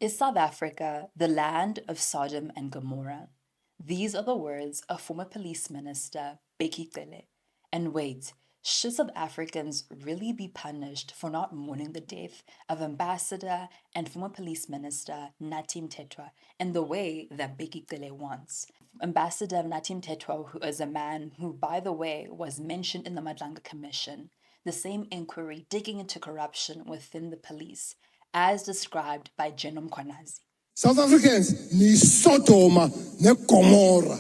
Is South Africa the land of Sodom and Gomorrah? These are the words of former police minister Bheki Cele. And wait, should South Africans really be punished for not mourning the death of Ambassador and former police minister Nathi Mthethwa in the way that Bheki Cele wants? Ambassador Nathi Mthethwa, who is a man who, by the way, was mentioned in the Madlanga Commission, the same inquiry digging into corruption within the police, as described by General Mkhwanazi. South Africans ni Sodom and Gomorrah.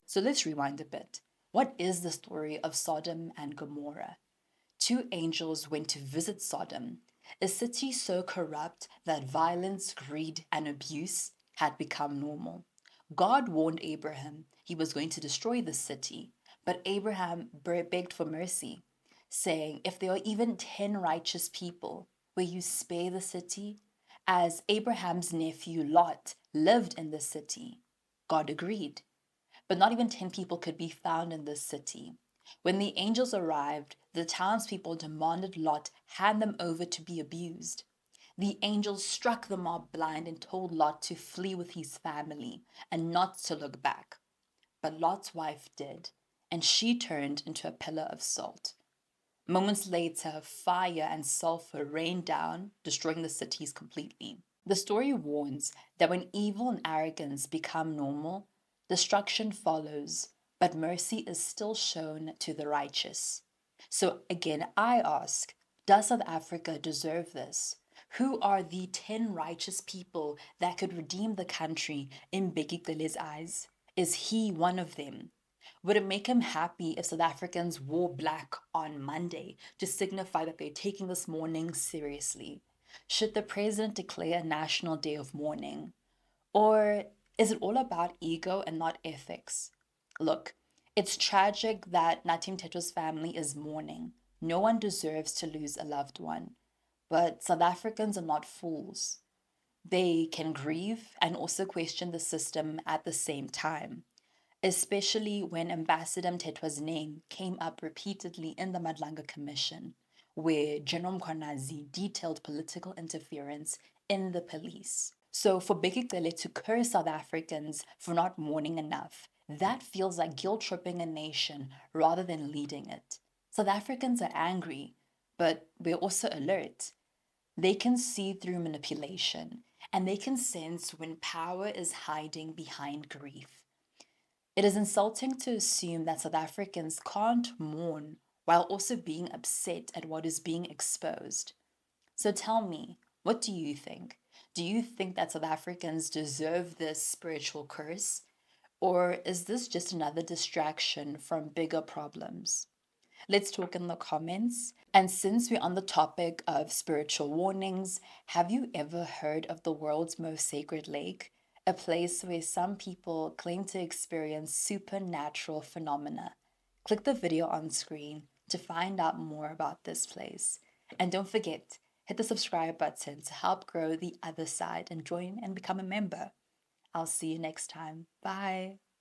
So let's rewind a bit. What is the story of Sodom and Gomorrah? Two angels went to visit Sodom, a city so corrupt that violence, greed, and abuse had become normal. God warned Abraham he was going to destroy the city, but Abraham begged for mercy, saying, if there are even 10 righteous people, will you spare the city? As Abraham's nephew Lot lived in the city, God agreed. But not even 10 people could be found in this city. When the angels arrived, the townspeople demanded Lot hand them over to be abused. The angels struck the mob blind and told Lot to flee with his family and not to look back. But Lot's wife did, and she turned into a pillar of salt. Moments later, fire and sulfur rained down, destroying the cities completely. The story warns that when evil and arrogance become normal, destruction follows, but mercy is still shown to the righteous. So again, I ask, does South Africa deserve this? Who are the 10 righteous people that could redeem the country in Bheki Cele's eyes? Is he one of them? Would it make him happy if South Africans wore black on Monday to signify that they're taking this mourning seriously? Should the president declare a national day of mourning? Or is it all about ego and not ethics? Look, it's tragic that Nathi Mthethwa's family is mourning. No one deserves to lose a loved one. But South Africans are not fools. They can grieve and also question the system at the same time, especially when Ambassador Mthethwa's name came up repeatedly in the Madlanga Commission, where General Mkhwanazi detailed political interference in the police. So for Bheki Cele to curse South Africans for not mourning enough, that feels like guilt-tripping a nation rather than leading it. South Africans are angry, but we're also alert. They can see through manipulation, and they can sense when power is hiding behind grief. It is insulting to assume that South Africans can't mourn while also being upset at what is being exposed. So tell me, what do you think? Do you think that South Africans deserve this spiritual curse? Or is this just another distraction from bigger problems? Let's talk in the comments. And since we're on the topic of spiritual warnings, have you ever heard of the world's most sacred lake? A place where some people claim to experience supernatural phenomena. Click the video on screen to find out more about this place. And don't forget, hit the subscribe button to help grow the other side and join and become a member. I'll see you next time. Bye.